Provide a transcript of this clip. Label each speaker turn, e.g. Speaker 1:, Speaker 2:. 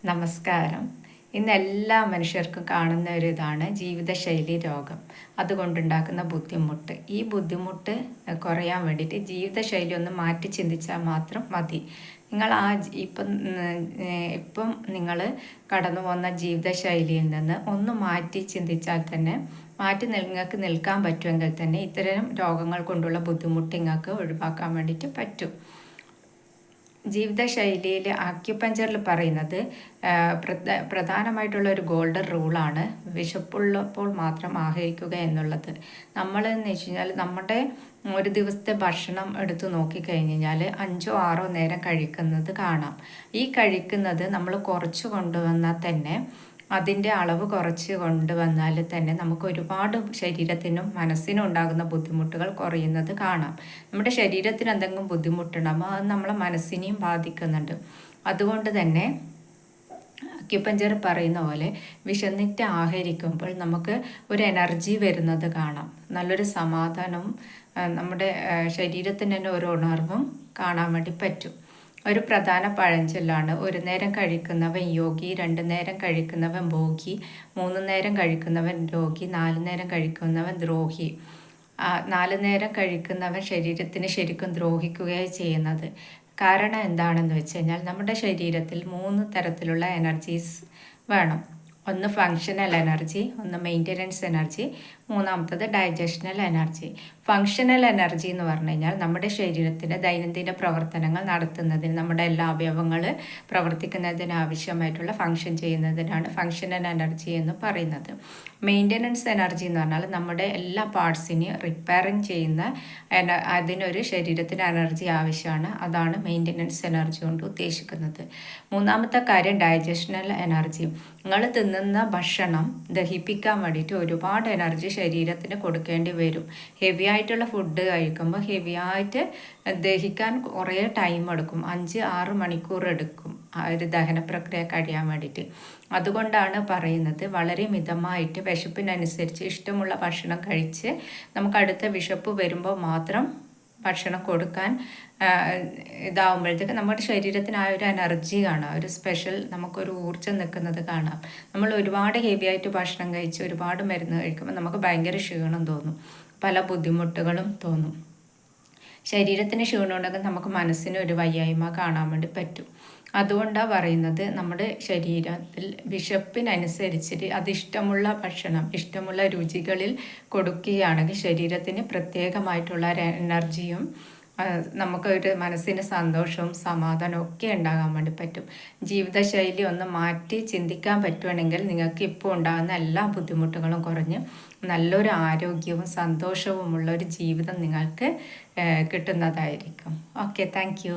Speaker 1: നമസ്കാരം. ഇന്ന് എല്ലാ മനുഷ്യർക്കും കാണുന്ന ഒരു ഇതാണ് ജീവിതശൈലി രോഗം. അതുകൊണ്ടുണ്ടാക്കുന്ന ബുദ്ധിമുട്ട്. ഈ ബുദ്ധിമുട്ട് കുറയാൻ വേണ്ടിയിട്ട് ജീവിതശൈലി ഒന്ന് മാറ്റി ചിന്തിച്ചാൽ മാത്രം മതി. നിങ്ങൾ ഇപ്പം നിങ്ങൾ കടന്നു പോകുന്ന ജീവിതശൈലിയിൽ നിന്ന് ഒന്ന് മാറ്റി ചിന്തിച്ചാൽ തന്നെ നിങ്ങൾക്ക് നിൽക്കാൻ പറ്റുമെങ്കിൽ തന്നെ ഇത്തരം രോഗങ്ങൾ കൊണ്ടുള്ള ബുദ്ധിമുട്ട് നിങ്ങൾക്ക് ഒഴിവാക്കാൻ വേണ്ടിയിട്ട് പറ്റും. ജീവിതശൈലിയിൽ ആക്യുപഞ്ചറിൽ പറയുന്നത് പ്രധാനമായിട്ടുള്ള ഒരു ഗോൾഡൻ റൂളാണ് വിശപ്പുള്ളപ്പോൾ മാത്രം ആഹരിക്കുക എന്നുള്ളത്. നമ്മൾ എന്ന് വെച്ച് കഴിഞ്ഞാൽ നമ്മുടെ ഒരു ദിവസത്തെ ഭക്ഷണം എടുത്തു നോക്കിക്കഴിഞ്ഞ് കഴിഞ്ഞാൽ 5-6 നേരം കഴിക്കുന്നത് കാണാം. ഈ കഴിക്കുന്നത് നമ്മൾ കുറച്ച് കൊണ്ടുവന്നാൽ തന്നെ അതിൻ്റെ അളവ് കുറച്ച് കൊണ്ടുവന്നാൽ തന്നെ നമുക്ക് ഒരുപാട് ശരീരത്തിനും മനസ്സിനും ഉണ്ടാകുന്ന ബുദ്ധിമുട്ടുകൾ കുറയുന്നത് കാണാം. നമ്മുടെ ശരീരത്തിന് എന്തെങ്കിലും ബുദ്ധിമുട്ടുണ്ടാകുമ്പോൾ അത് നമ്മളെ മനസ്സിനെയും ബാധിക്കുന്നുണ്ട്. അതുകൊണ്ട് തന്നെ അക്യുപഞ്ചർ പറയുന്ന പോലെ വിശന്നിട്ട് ആഹരിക്കുമ്പോൾ നമുക്ക് ഒരു എനർജി വരുന്നത് കാണാം. നല്ലൊരു സമാധാനവും നമ്മുടെ ശരീരത്തിന് തന്നെ ഒരു ഉണർവും കാണാൻ വേണ്ടി പറ്റും. ഒരു പ്രധാന പഴഞ്ചൊല്ലാണ്: 1 നേരം കഴിക്കുന്നവൻ യോഗി, 2 നേരം കഴിക്കുന്നവൻ ഭോഗി, 3 നേരം കഴിക്കുന്നവൻ രോഗി, 4 നേരം കഴിക്കുന്നവൻ ദ്രോഹി. 4 നേരം കഴിക്കുന്നവൻ ശരീരത്തിന് ശരിക്കും ദ്രോഹിക്കുകയാണ് ചെയ്യുന്നത്. കാരണം എന്താണെന്ന് വെച്ച് കഴിഞ്ഞാൽ നമ്മുടെ ശരീരത്തിൽ 3 തരത്തിലുള്ള എനർജീസ് വേണം. ഒന്ന് ഫങ്ഷണൽ എനർജി, ഒന്ന് മെയിൻ്റനൻസ് എനർജി, മൂന്നാമത്തത് ഡൈജഷണൽ എനർജി. ഫങ്ഷണൽ എനർജി എന്ന് പറഞ്ഞു കഴിഞ്ഞാൽ നമ്മുടെ ശരീരത്തിൻ്റെ ദൈനംദിന പ്രവർത്തനങ്ങൾ നടത്തുന്നതിന്, നമ്മുടെ എല്ലാ അവയവങ്ങൾ പ്രവർത്തിക്കുന്നതിന് ആവശ്യമായിട്ടുള്ള ഫങ്ഷൻ ചെയ്യുന്നതിനാണ് ഫങ്ഷണൽ എനർജി എന്ന് പറയുന്നത്. മെയിൻ്റനൻസ് എനർജി എന്ന് പറഞ്ഞാൽ നമ്മുടെ എല്ലാ പാർട്സിനെയും റിപ്പയറിങ് ചെയ്യുന്ന അതിനൊരു ശരീരത്തിന് എനർജി ആവശ്യമാണ്. അതാണ് മെയിൻ്റനൻസ് എനർജി കൊണ്ട് ഉദ്ദേശിക്കുന്നത്. മൂന്നാമത്തെ കാര്യം ഡൈജഷണൽ എനർജി. നിങ്ങൾ തിന്നുന്ന ഭക്ഷണം ദഹിപ്പിക്കാൻ വേണ്ടിയിട്ട് ഒരുപാട് എനർജി ശരീരത്തിന് കൊടുക്കേണ്ടി വരും. ഹെവി ആയിട്ടുള്ള ഫുഡ് കഴിക്കുമ്പോൾ ഹെവി ആയിട്ട് ദഹിക്കാൻ കുറേ ടൈം എടുക്കും. 5-6 മണിക്കൂർ എടുക്കും ആ ഒരു ദഹന പ്രക്രിയ കഴിയാൻ വേണ്ടിയിട്ട്. അതുകൊണ്ടാണ് പറയുന്നത് വളരെ മിതമായിട്ട് വിശപ്പിനനുസരിച്ച് ഇഷ്ടമുള്ള ഭക്ഷണം കഴിച്ച് നമുക്ക് അടുത്ത വിശപ്പ് വരുമ്പോൾ മാത്രം ഭക്ഷണം കൊടുക്കാൻ ഇതാവുമ്പോഴത്തേക്ക് നമ്മുടെ ശരീരത്തിന് ആ ഒരു എനർജി കാണാം, ഒരു സ്പെഷ്യൽ നമുക്കൊരു ഊർജ്ജം നിൽക്കുന്നത് കാണാം. നമ്മൾ ഒരുപാട് ഹെവി ആയിട്ട് ഭക്ഷണം കഴിച്ച് ഒരുപാട് മരുന്ന് കഴിക്കുമ്പോൾ നമുക്ക് ഭയങ്കര ക്ഷീണം തോന്നും, പല ബുദ്ധിമുട്ടുകളും തോന്നും. ശരീരത്തിന് ക്ഷീണം ഉണ്ടെങ്കിൽ നമുക്ക് മനസ്സിന് ഒരു വയ്യായ്മ കാണാൻ വേണ്ടി പറ്റും. അതുകൊണ്ടാണ് പറയുന്നത് നമ്മുടെ ശരീരത്തിൽ വിശപ്പിനനുസരിച്ചിട്ട് അതിഷ്ടമുള്ള ഭക്ഷണം ഇഷ്ടമുള്ള രുചികളിൽ കൊടുക്കുകയാണെങ്കിൽ ശരീരത്തിന് പ്രത്യേകമായിട്ടുള്ള എനർജിയും നമുക്കൊരു മനസ്സിന് സന്തോഷവും സമാധാനവും ഒക്കെ ഉണ്ടാകാൻ വേണ്ടി പറ്റും. ജീവിതശൈലി ഒന്ന് മാറ്റി ചിന്തിക്കാൻ പറ്റുവാണെങ്കിൽ നിങ്ങൾക്ക് ഇപ്പോൾ ഉണ്ടാകുന്ന എല്ലാ ബുദ്ധിമുട്ടുകളും കുറഞ്ഞ് നല്ലൊരു ആരോഗ്യവും സന്തോഷവുമുള്ള ഒരു ജീവിതം നിങ്ങൾക്ക് കിട്ടുന്നതായിരിക്കും. Okay, thank you.